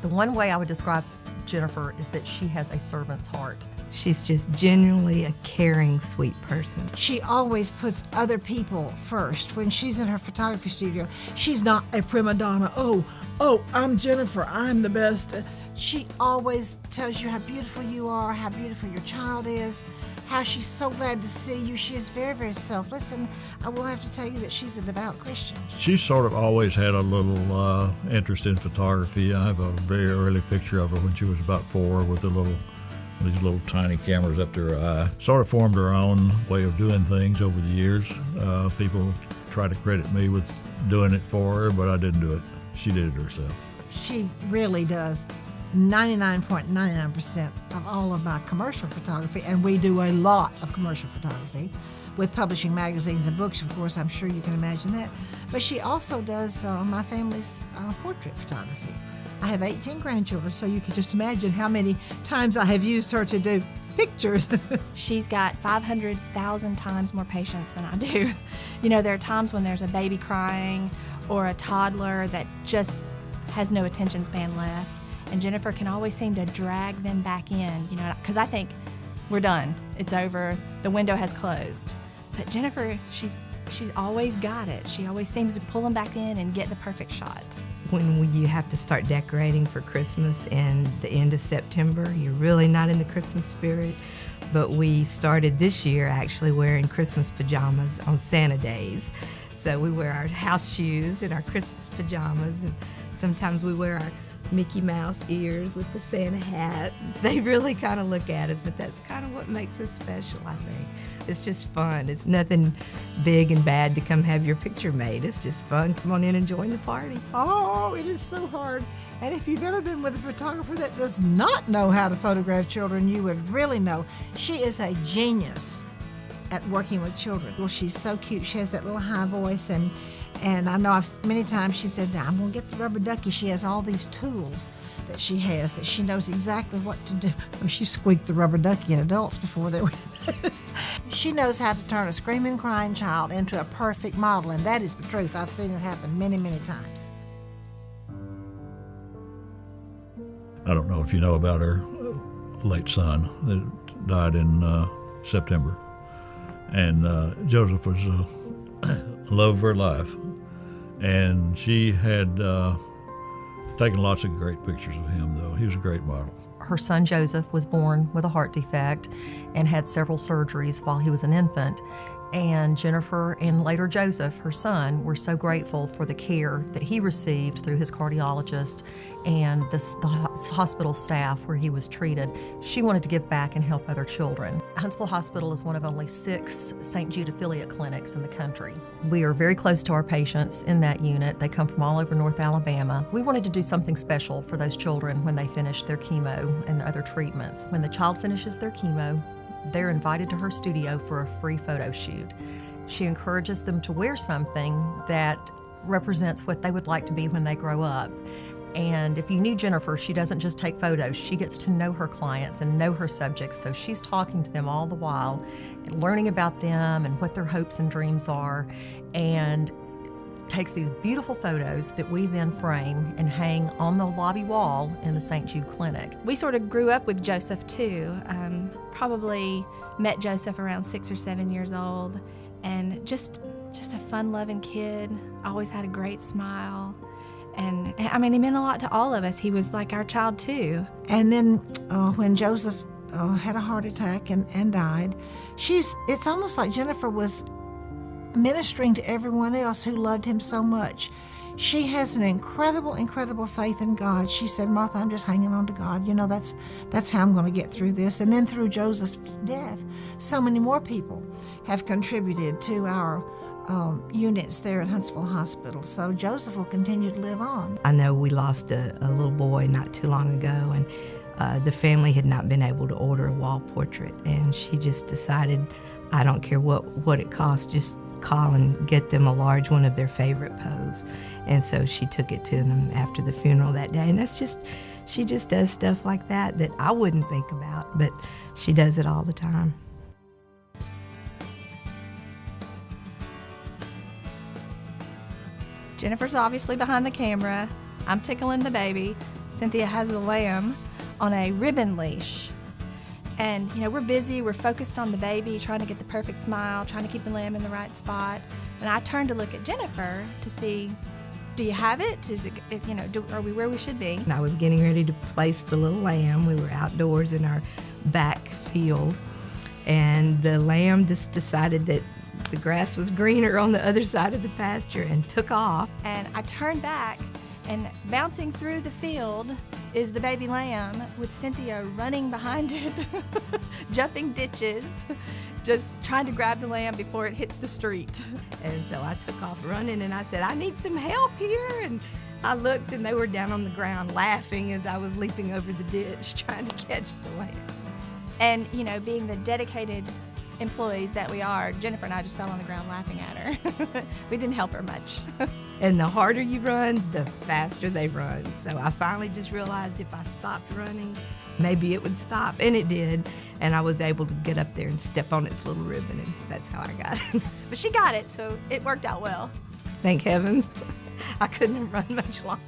The one way I would describe Jennifer is that she has a servant's heart. She's just genuinely a caring, sweet person. She always puts other people first. When she's in her photography studio, she's not a prima donna. Oh, I'm Jennifer, I'm the best. She always tells you how beautiful you are, how beautiful your child is, how she's so glad to see you. She is very, very selfless, and I will have to tell you that she's a devout Christian. She sort of always had a little interest in photography. I have a very early picture of her when she was about 4 with these little tiny cameras up to her eye. Sort of formed her own way of doing things over the years. People try to credit me with doing it for her, but I didn't do it. She did it herself. She really does 99.99% of all of my commercial photography, and we do a lot of commercial photography with publishing magazines and books, of course. I'm sure you can imagine that. But she also does my family's portrait photography. I have 18 grandchildren, so you can just imagine how many times I have used her to do pictures. She's got 500,000 times more patience than I do. You know, there are times when there's a baby crying or a toddler that just has no attention span left, and Jennifer can always seem to drag them back in, you know, because I think we're done, it's over, the window has closed. But Jennifer, she's always got it. She always seems to pull them back in and get the perfect shot. When you have to start decorating for Christmas in the end of September, you're really not in the Christmas spirit. But we started this year actually wearing Christmas pajamas on Santa days. So we wear our house shoes and our Christmas pajamas, and sometimes we wear our Mickey Mouse ears with the Santa hat. They really kind of look at us, but that's kind of what makes us special, I think. It's just fun. It's nothing big and bad to come have your picture made. It's just fun. Come on in and join the party. Oh, it is so hard. And if you've ever been with a photographer that does not know how to photograph children, you would really know. She is a genius at working with children. Well, she's so cute. She has that little high voice, and I know many times she said, "Now I'm going to get the rubber ducky." She has all these tools that she has that she knows exactly what to do. Oh, she squeaked the rubber ducky in adults before they were. She knows how to turn a screaming, crying child into a perfect model, and that is the truth. I've seen it happen many, many times. I don't know if you know about her late son that died in September. And Joseph was the love of her life. And she had taken lots of great pictures of him, though. He was a great model. Her son Joseph was born with a heart defect and had several surgeries while he was an infant. And Jennifer and later Joseph, her son, were so grateful for the care that he received through his cardiologist and the hospital staff where he was treated. She wanted to give back and help other children. Huntsville Hospital is one of only 6 St. Jude affiliate clinics in the country. We are very close to our patients in that unit. They come from all over North Alabama. We wanted to do something special for those children when they finish their chemo and their other treatments. When the child finishes their chemo, they're invited to her studio for a free photo shoot. She encourages them to wear something that represents what they would like to be when they grow up. And if you knew Jennifer, she doesn't just take photos. She gets to know her clients and know her subjects, so she's talking to them all the while, and learning about them and what their hopes and dreams are, and takes these beautiful photos that we then frame and hang on the lobby wall in the St. Jude Clinic. We sort of grew up with Joseph too. Probably met Joseph around 6 or 7 years old, and just a fun-loving kid. Always had a great smile, and I mean, he meant a lot to all of us. He was like our child too. And then when Joseph had a heart attack and died, it's almost like Jennifer was ministering to everyone else who loved him so much. She has an incredible faith in God. She said, "Martha, I'm just hanging on to God. You know, that's how I'm going to get through this." And then through Joseph's death, so many more people have contributed to our units there at Huntsville Hospital. So Joseph will continue to live on. I know we lost a little boy not too long ago, and the family had not been able to order a wall portrait, and she just decided, I don't care what it costs, just call and get them a large one of their favorite pose. And so she took it to them after the funeral that day. And she just does stuff like that I wouldn't think about, but she does it all the time. Jennifer's obviously behind the camera. I'm tickling the baby. Cynthia has the lamb on a ribbon leash. And, we're busy, we're focused on the baby, trying to get the perfect smile, trying to keep the lamb in the right spot. And I turned to look at Jennifer to see, do you have it? Is it, are we where we should be? And I was getting ready to place the little lamb. We were outdoors in our back field, and the lamb just decided that the grass was greener on the other side of the pasture and took off. And I turned back, and bouncing through the field is the baby lamb with Cynthia running behind it, jumping ditches, just trying to grab the lamb before it hits the street. And so I took off running, and I said, I need some help here. And I looked, and they were down on the ground laughing as I was leaping over the ditch trying to catch the lamb. And, being the dedicated employees that we are, Jennifer and I just fell on the ground laughing at her. We didn't help her much. And the harder you run, the faster they run. So I finally just realized if I stopped running, maybe it would stop. And it did. And I was able to get up there and step on its little ribbon, and that's how I got it. But she got it, so it worked out well. Thank heavens. I couldn't have run much longer.